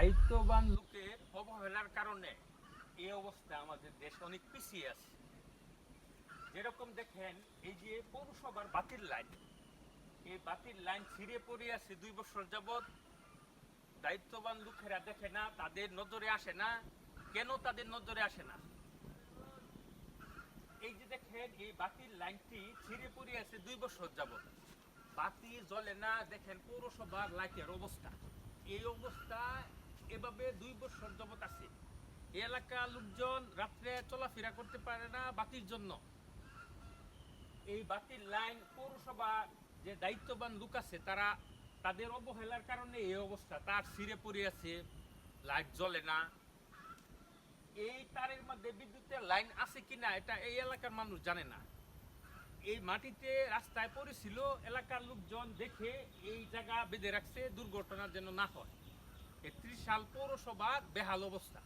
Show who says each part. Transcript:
Speaker 1: দায়িত্ববান লোকের অবহেলার কারণে এই অবস্থা আমাদের দেশ অনেক পিছিয়ে আছে। যেরকম দেখেন, এই যে পৌরসভার বাতির লাইন, এই বাতির লাইন ছিঁড়ে পড়ে আছে 2 বছর যাবৎ। দায়িত্ববান লোকেরা দেখে না, তাদের নজরে আসে না। কেন তাদের নজরে আসে না? এই যে দেখেন, এই বাতির লাইনটি ছিঁড়ে পড়ে আছে 2 বছর যাবৎ, বাতি জ্বলে না। দেখেন পৌরসভার লাইটের অবস্থা, এই অবস্থা এভাবে 2 বছর যাবৎ আছে। এই এলাকার লোকজন রাত্রে চলাফেরা করতে পারে না বাতির জন্য। এই বাতির লাইন পৌরসভা যে দায়িত্ববান লোক আছে, তারা তাদের অবহেলার কারণে এই অবস্থা। তার ছিঁড়ে পড়ে আছে, লাইট জ্বলে না। এই তারের মধ্যে বিদ্যুতের লাইন আছে কিনা এটা এই এলাকার মানুষ জানে না। এই মাটিতে রাস্তায় পড়েছিল, এলাকার লোকজন দেখে এই জায়গা বেঁধে রাখছে দুর্ঘটনার যেন না হয়। 31 সাল পৌরসভার বেহাল অবস্থা।